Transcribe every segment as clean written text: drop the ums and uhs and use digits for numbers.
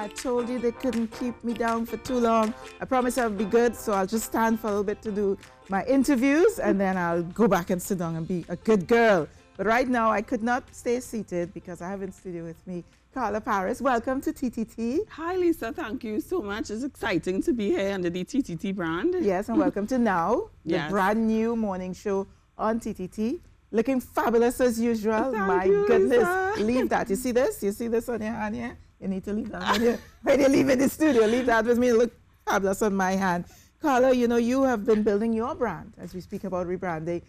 I told you they couldn't keep me down for too long. I promise I'll be good, so I'll just stand for a little bit to do my interviews, and then I'll go back and sit down and be a good girl. But right now, I could not stay seated because I have in studio with me Carla Parris. Welcome to TTT. Hi, Lisa. Thank you so much. It's exciting to be here under the TTT brand. Yes, and welcome to Now, the brand new morning show on TTT. Looking fabulous as usual. Thank you, goodness. Lisa. Leave that. You see this? You see this on your hand here? You need to leave that when you leave in the studio. Leave that with me. Look fabulous on my hand. Carla, you know, you have been building your brand as we speak about rebranding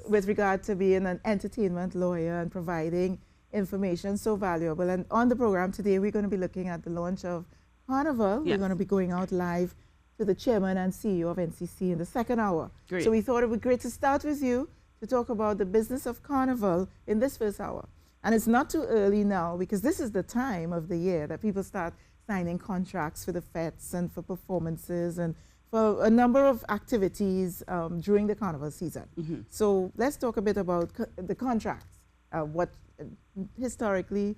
with regard to being an entertainment lawyer and providing information so valuable. And on the program today, we're going to be looking at the launch of Carnival. We're going to be going out live to the chairman and CEO of NCC in the second hour. Great. So we thought it would be great to start with you to talk about the business of Carnival in this first hour. And it's not too early now because this is the time of the year that people start signing contracts for the fetes and for performances and for a number of activities during the Carnival season. So let's talk a bit about the contracts. What historically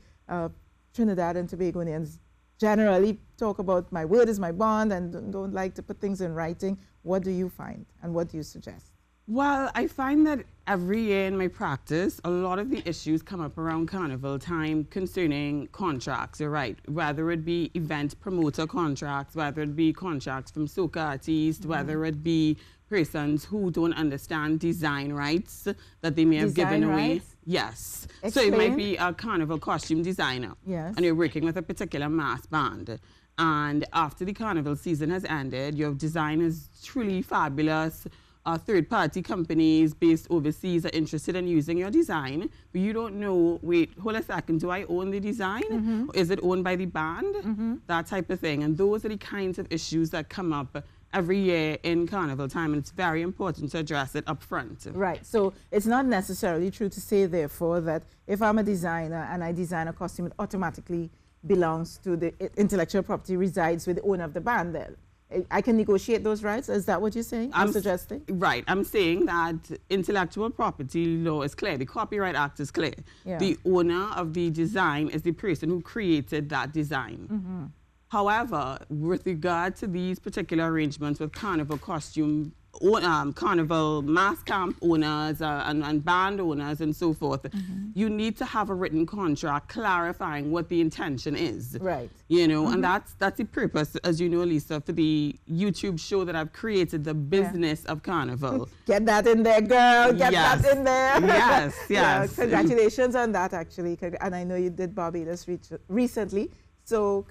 Trinidad and Tobagoans generally talk about, my word is my bond, and don't like to put things in writing. What do you find and what do you suggest? Well, I find that every year in my practice, a lot of the issues come up around Carnival time concerning contracts, you're right. Whether it be event promoter contracts, whether it be contracts from soca artists, whether it be persons who don't understand design rights that they may have given away. Yes. Explain. So it might be a Carnival costume designer. Yes. And you're working with a particular mass band. And after the Carnival season has ended, your design is truly fabulous. Third-party companies based overseas are interested in using your design, but you don't know, wait, hold a second, do I own the design? Or is it owned by the band? That type of thing. And those are the kinds of issues that come up every year in Carnival time, and it's very important to address it up front. Right, so it's not necessarily true to say, therefore, that if I'm a designer and I design a costume, it automatically belongs to the intellectual property resides with the owner of the band then. I can negotiate those rights? Is that what you're saying? I'm suggesting? Right. I'm saying that intellectual property law is clear. The Copyright Act is clear. Yeah. The owner of the design is the person who created that design. However, with regard to these particular arrangements with Carnival costume, Carnival mass camp owners and band owners and so forth, you need to have a written contract clarifying what the intention is. Right. You know, and that's the purpose, as you know, Lisa, for the YouTube show that I've created, The Business of Carnival. Get that in there, girl. Get that in there. Yes, yes. Yeah, congratulations on that, actually. And I know you did Barbados recently. So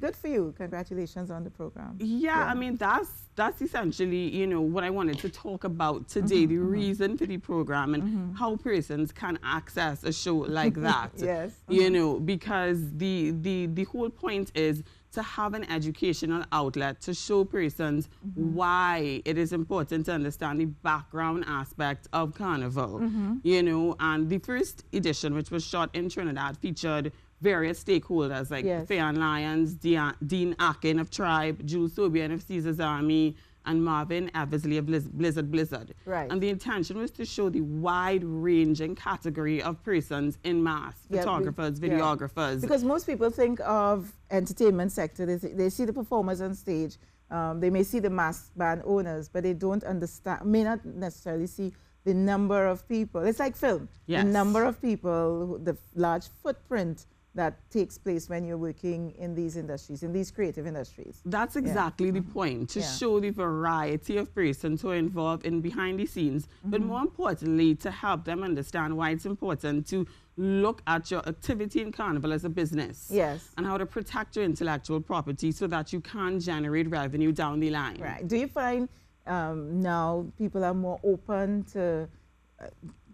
good for you. Congratulations on the program. Yeah, I mean, that's essentially, you know, what I wanted to talk about today, the reason for the program and how persons can access a show like that. Yes. You know, because the whole point is to have an educational outlet to show persons why it is important to understand the background aspect of Carnival. You know, and the first edition, which was shot in Trinidad, featured various stakeholders like Fayan Lyons, Dean Akin of Tribe, Jules Sobian of Caesar's Army, and Marvin Eversley of Blizzard. Right. And the intention was to show the wide-ranging category of persons in mass, photographers, videographers. Because most people think of entertainment sector, they see the performers on stage, they may see the mass band owners, but they don't understand, may not necessarily see the number of people. It's like film. Yes. The number of people, the large footprint that takes place when you're working in these industries, in these creative industries. That's exactly the point, to show the variety of persons who are involved in behind the scenes, but more importantly, to help them understand why it's important to look at your activity in Carnival as a business. Yes. And how to protect your intellectual property so that you can generate revenue down the line. Right. Do you find now people are more open to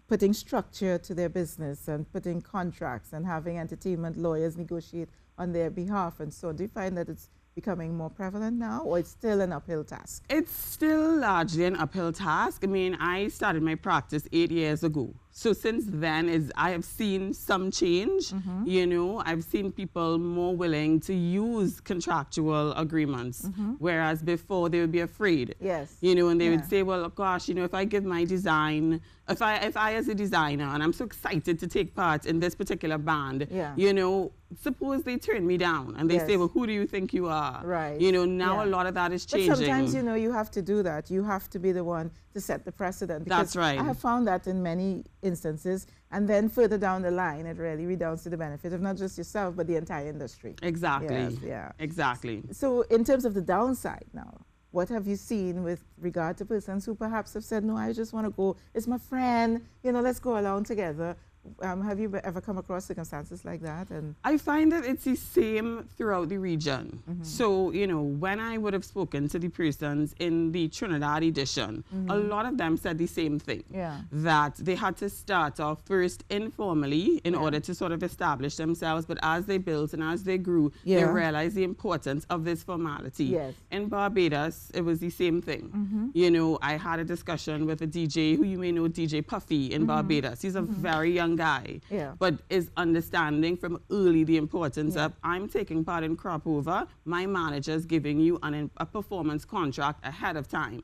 putting structure to their business and putting contracts and having entertainment lawyers negotiate on their behalf and so on? Do you find that it's becoming more prevalent now, or it's still an uphill task? It's still largely an uphill task. I mean, I started my practice 8 years ago. So since then, I have seen some change. You know, I've seen people more willing to use contractual agreements, whereas before they would be afraid. Yes. You know, and they would say, well, gosh, you know, if I give my design, if I as a designer, and I'm so excited to take part in this particular band, you know, suppose they turn me down and they say, well, who do you think you are? Right. You know, now a lot of that is changing. But sometimes, you know, you have to do that. You have to be the one to set the precedent. That's right. I have found that in many instances. And then further down the line, it really redounds to the benefit of not just yourself, but the entire industry. Exactly. Yes, yeah. Exactly. So in terms of the downside now, what have you seen with regard to persons who perhaps have said, no, I just want to go, it's my friend, you know, let's go along together. Have you ever come across circumstances like that? And I find that it's the same throughout the region. So, you know, when I would have spoken to the persons in the Trinidad edition, a lot of them said the same thing. That they had to start off first informally in order to sort of establish themselves. But as they built and as they grew, they realized the importance of this formality. In Barbados, it was the same thing. You know, I had a discussion with a DJ who you may know, DJ Puffy in Barbados. He's a very young guy, but is understanding from early the importance of I'm taking part in crop over, my manager's giving you a performance contract ahead of time.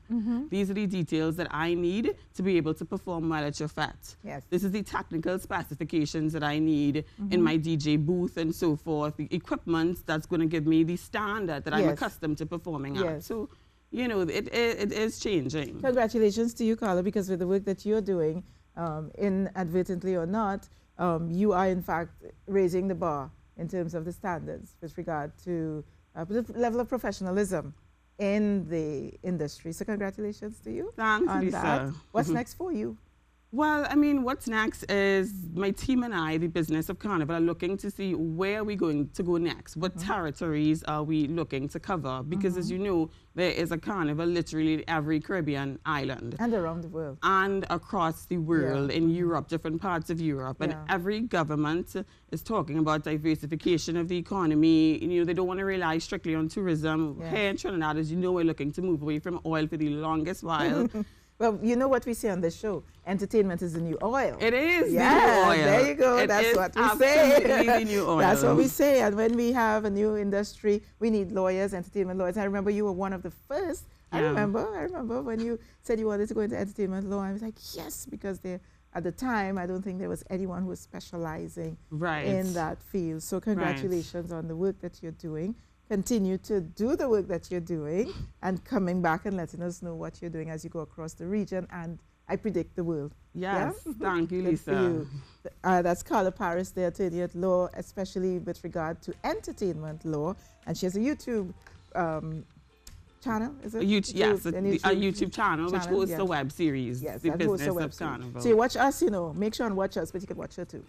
These are the details that I need to be able to perform well at your fete. This is the technical specifications that I need in my DJ booth and so forth, the equipment that's going to give me the standard that I'm accustomed to performing at. So, you know, it is changing. Congratulations to you, Carla, because with the work that you're doing, inadvertently or not, you are in fact raising the bar in terms of the standards with regard to the level of professionalism in the industry. So congratulations to you. Thanks, Lisa. What's next for you? Well, I mean, what's next is my team and I, the business of Carnival, are looking to see where we're going to go next. What territories are we looking to cover? Because as you know, there is a carnival literally in every Caribbean island. And around the world. And across the world, in Europe, different parts of Europe. And every government is talking about diversification of the economy. You know, they don't want to rely strictly on tourism. Here in Trinidad, as you know, we're looking to move away from oil for the longest while. Well, you know what we say on this show, entertainment is the new oil. It is the new oil. There you go. That's what we say. The new oil. That's what we say. And when we have a new industry, we need lawyers, entertainment lawyers. I remember you were one of the first. I remember when you said you wanted to go into entertainment law. I was like, yes, because at the time, I don't think there was anyone who was specializing in that field. So congratulations on the work that you're doing. Continue to do the work that you're doing and coming back and letting us know what you're doing as you go across the region and I predict the world. Yes, thank you, Lisa. You. That's Carla Parris, the attorney at law, especially with regard to entertainment law. And she has a YouTube channel, is it? Yes, a YouTube channel which hosts a web series, The Business of Carnival. So you watch us, you know, make sure and watch us, but you can watch her too.